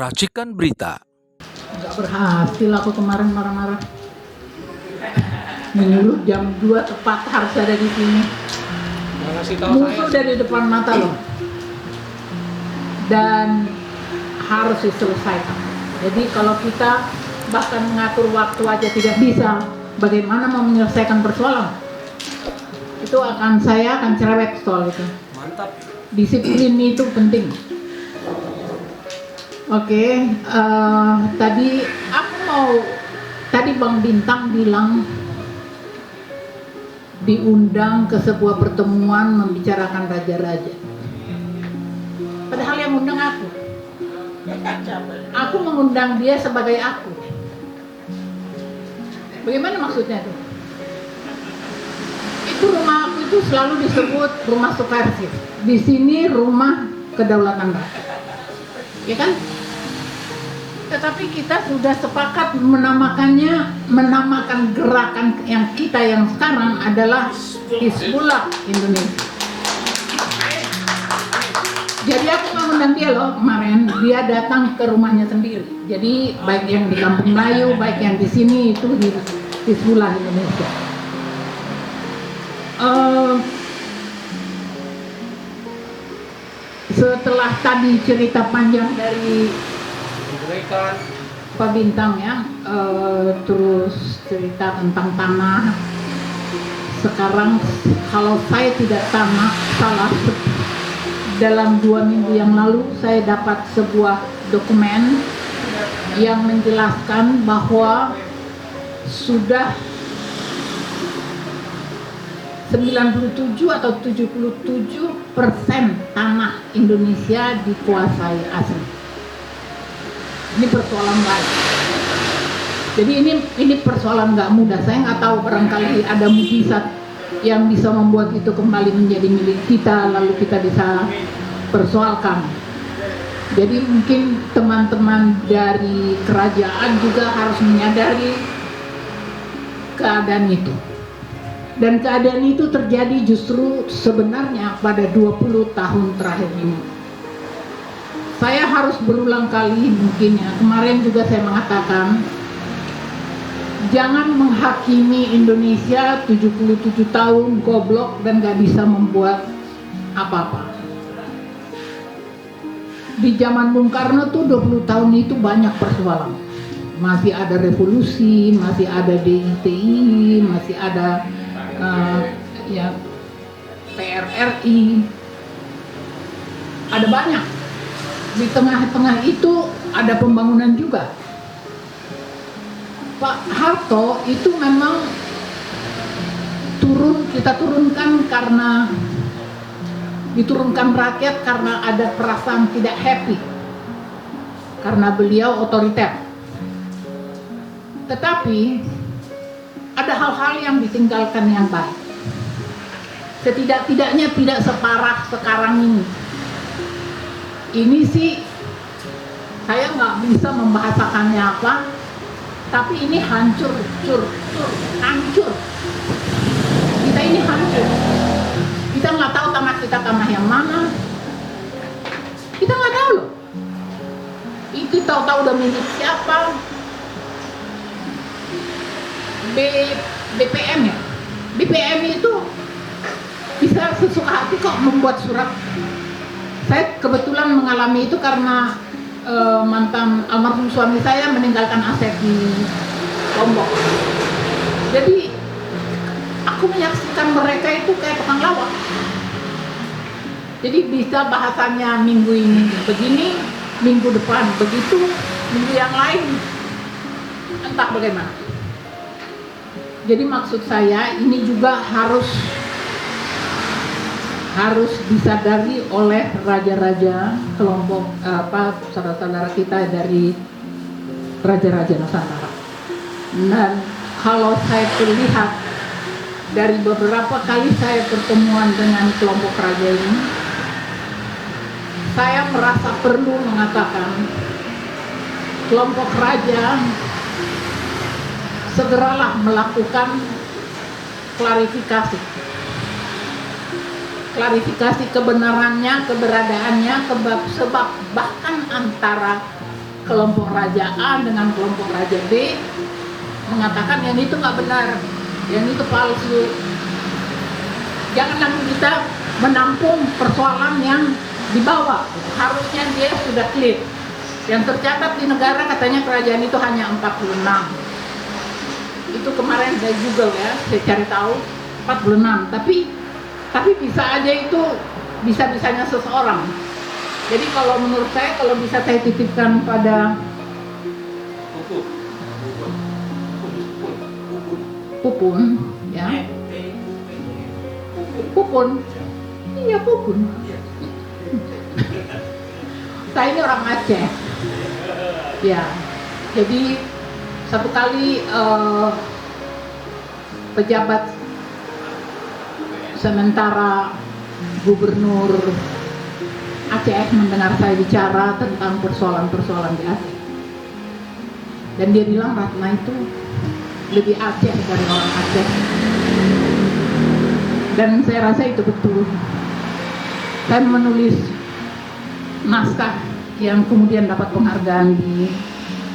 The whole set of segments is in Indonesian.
Racikan Berita. Nggak berhasil aku kemarin marah-marah. Menyuruh jam 2 tepat harus ada di sini. Musuh udah di depan mata loh. Dan harus diselesaikan. Jadi kalau kita bahkan mengatur waktu aja tidak bisa, bagaimana mau menyelesaikan persoalan? Itu saya akan cerewet soal itu. Mantap. Disiplin itu penting. Oke, tadi Bang Bintang bilang diundang ke sebuah pertemuan membicarakan raja-raja. Padahal yang undang aku. Aku mengundang dia sebagai aku. Bagaimana maksudnya tuh? Itu rumah aku itu selalu disebut rumah subversif. Di sini rumah kedaulatan rakyat. Ya kan? Tetapi kita sudah sepakat menamakan gerakan yang sekarang adalah Hizbullah Indonesia. Jadi aku mengundang dia loh kemarin, dia datang ke rumahnya sendiri. Jadi baik yang di Kampung Melayu, baik yang di sini itu Hizbullah Indonesia. Setelah tadi cerita panjang dari Pak Bintang ya, terus cerita tentang tanah. Sekarang kalau saya tidak salah, dalam 2 minggu yang lalu saya dapat sebuah dokumen yang menjelaskan bahwa sudah 97 atau 77% tanah Indonesia dikuasai asing. Ini persoalan lain. Jadi ini persoalan nggak mudah. Saya nggak tahu, barangkali ada mukjizat yang bisa membuat itu kembali menjadi milik kita, lalu kita bisa persoalkan. Jadi mungkin teman-teman dari kerajaan juga harus menyadari keadaan itu. Dan keadaan itu terjadi justru sebenarnya pada 20 tahun terakhir ini. Saya harus berulang kali mungkin ya, kemarin juga saya mengatakan jangan menghakimi Indonesia 77 tahun goblok dan gak bisa membuat apa-apa. Di zaman Bung Karno tuh 20 tahun itu banyak persoalan. Masih ada revolusi, masih ada DITI, masih ada PRRI, ada banyak. Di tengah-tengah itu ada pembangunan juga. Pak Harto itu memang kita turunkan karena diturunkan rakyat karena ada perasaan tidak happy karena beliau otoriter. Tetapi ada hal-hal yang ditinggalkan yang baik. Setidak-tidaknya tidak separah sekarang ini. Ini sih saya nggak bisa membahasakannya apa, tapi ini hancur. Kita ini hancur. Kita nggak tahu tanah kita tanah yang mana. Kita nggak tahu loh. Itu tahu-tahu udah milik siapa. BPM ya. BPM itu bisa sesuka hati kok membuat surat. Saya kebetulan mengalami itu karena mantan almarhum suami saya meninggalkan aset di Lombok. Jadi aku menyaksikan mereka itu kayak tukang lawak. Jadi bisa bahasanya minggu ini begini, minggu depan begitu, minggu yang lain entah bagaimana. Jadi maksud saya ini juga harus disadari oleh raja-raja kelompok saudara-saudara kita dari raja-raja Nusantara. Dan kalau saya terlihat dari beberapa kali saya pertemuan dengan kelompok raja ini, saya merasa perlu mengatakan kelompok raja segeralah melakukan klarifikasi kebenarannya, keberadaannya, sebab bahkan antara kelompok raja A dengan kelompok raja B mengatakan yang itu nggak benar, yang itu palsu. Jangan lagi kita menampung persoalan yang di bawah. Harusnya dia sudah clear. Yang tercatat di negara katanya kerajaan itu hanya 46. Itu kemarin saya Google ya, saya cari tahu 46. Tapi bisa aja itu bisa-bisanya seseorang. Jadi kalau menurut saya, kalau bisa saya titipkan pada Pupun, ya. Pupun, iya Pupun. Saya ini orang Aceh, ya. Jadi satu kali pejabat sementara Gubernur Aceh mendengar saya bicara tentang persoalan-persoalan di Aceh, dan dia bilang Ratna itu lebih Aceh dari orang Aceh. Dan saya rasa itu betul. Saya menulis naskah yang kemudian dapat penghargaan di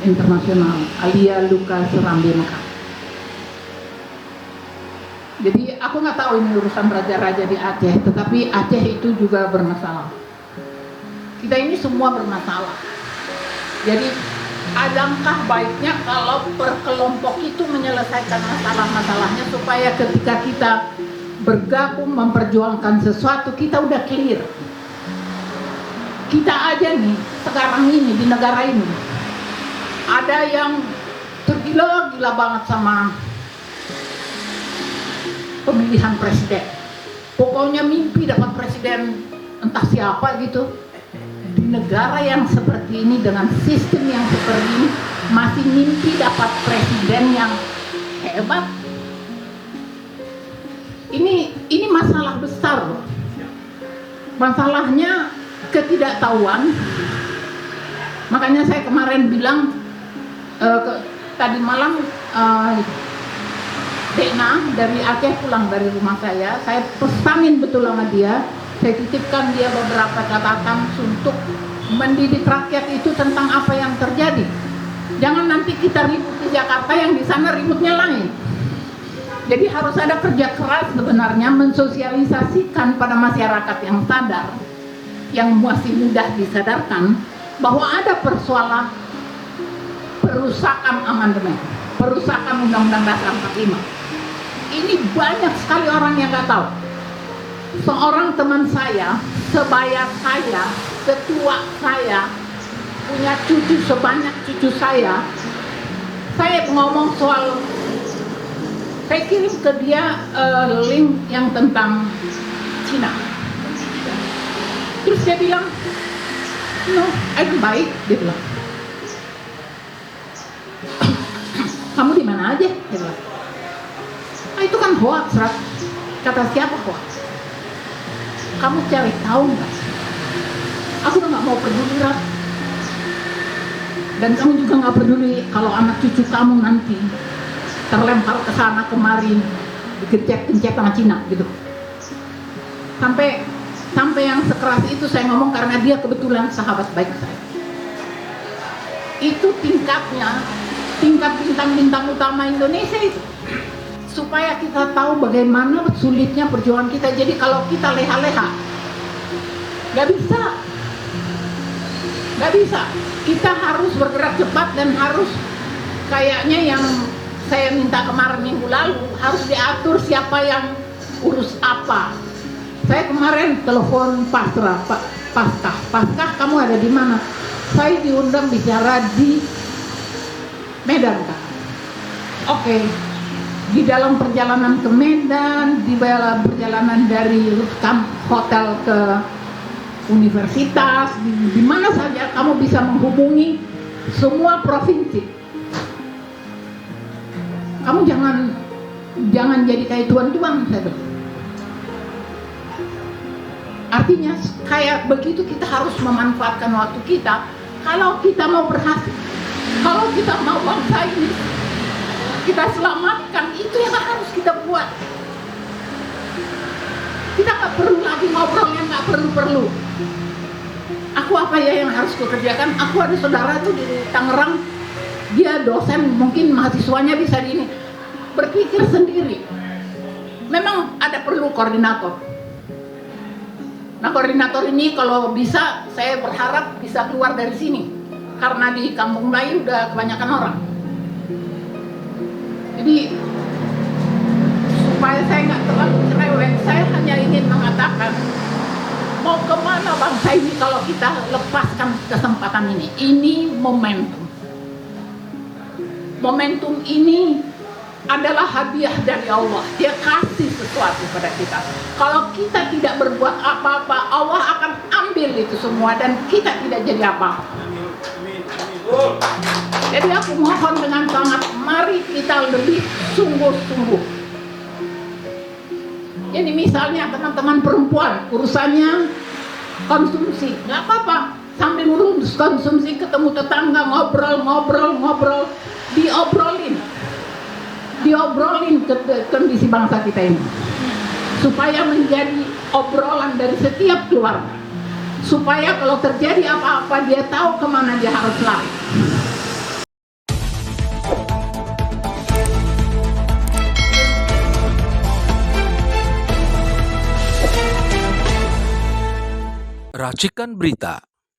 internasional, Alia Luka Serambi Mekah. Jadi aku nggak tahu ini urusan raja-raja di Aceh, tetapi Aceh itu juga bermasalah. Kita ini semua bermasalah. Jadi alangkah baiknya kalau per kelompok itu menyelesaikan masalah-masalahnya, supaya ketika kita bergabung memperjuangkan sesuatu kita udah clear. Kita aja nih sekarang ini di negara ini ada yang tergila-gila banget sama pemilihan presiden. Pokoknya mimpi dapat presiden entah siapa gitu. Di negara yang seperti ini dengan sistem yang seperti ini masih mimpi dapat presiden yang hebat. Ini masalah besar loh. Masalahnya ketidaktahuan. Makanya saya kemarin bilang tadi malam Dekna dari Aceh pulang dari rumah saya pesanin betul sama dia, saya titipkan dia beberapa catatan untuk mendidik rakyat itu tentang apa yang terjadi. Jangan nanti kita ribut di Jakarta yang di sana ributnya lain. Jadi harus ada kerja keras sebenarnya mensosialisasikan pada masyarakat yang sadar, yang masih mudah disadarkan bahwa ada persoalan perusakan amandemen, perusakan Undang-Undang Dasar 45. Ini banyak sekali orang yang nggak tahu. Seorang teman saya, sebaya saya, ketua saya, punya cucu sebanyak cucu saya ngomong soal, saya kirim ke dia link yang tentang Cina. Terus dia bilang, no, baik, dia bilang. Kamu di mana aja? Dia bilang. Itu kan hoax, Rat. Kata siapa hoax? Kamu cari tahu nggak? Aku udah nggak mau peduli, Rat. Dan kamu juga nggak peduli kalau anak cucu kamu nanti terlempar ke sana kemari, dikencet-kencet sama Cina gitu. Sampai yang sekeras itu saya ngomong karena dia kebetulan sahabat baik saya. Itu tingkat bintang utama Indonesia itu. Supaya kita tahu bagaimana sulitnya perjuangan kita. Jadi kalau kita leha-leha, nggak bisa. Kita harus bergerak cepat dan harus kayaknya yang saya minta kemarin minggu lalu harus diatur siapa yang urus apa. Saya kemarin telepon Paskah, kamu ada di mana? Saya diundang bicara di Medan, Kak. Oke. Di dalam perjalanan ke Medan, di dalam perjalanan dari hotel ke universitas, di mana saja kamu bisa menghubungi semua provinsi. Kamu jangan jadi kayak tuan-tuan, saya bilang. Artinya kayak begitu kita harus memanfaatkan waktu kita. Kalau kita mau berhasil, kalau kita mau bangsa ini kita selamatkan, itu yang harus kita buat. Kita nggak perlu lagi ngobrol yang nggak perlu. Aku aku apa ya yang harus kukerjakan? Aku ada saudara tuh di Tangerang, dia dosen, mungkin mahasiswanya bisa di ini. Berpikir sendiri. Memang ada perlu koordinator. Nah, koordinator ini kalau bisa, saya berharap bisa keluar dari sini. Karena di Kampung Melayu udah kebanyakan orang. Jadi, supaya saya nggak terlalu cerewet, saya hanya ingin mengatakan, mau kemana bangsa ini kalau kita lepaskan kesempatan ini? Ini momentum. Momentum ini adalah hadiah dari Allah. Dia kasih sesuatu pada kita. Kalau kita tidak berbuat apa-apa, Allah akan ambil itu semua dan kita tidak jadi apa-apa. Jadi aku mohon dengan sangat, mari kita lebih sungguh-sungguh. Jadi misalnya teman-teman perempuan, urusannya konsumsi, nggak apa-apa. Sambil ngurus konsumsi, ketemu tetangga, ngobrol, diobrolin ke kondisi bangsa kita ini, supaya menjadi obrolan dari setiap keluarga, supaya kalau terjadi apa-apa dia tahu kemana dia harus lari. Racikan Berita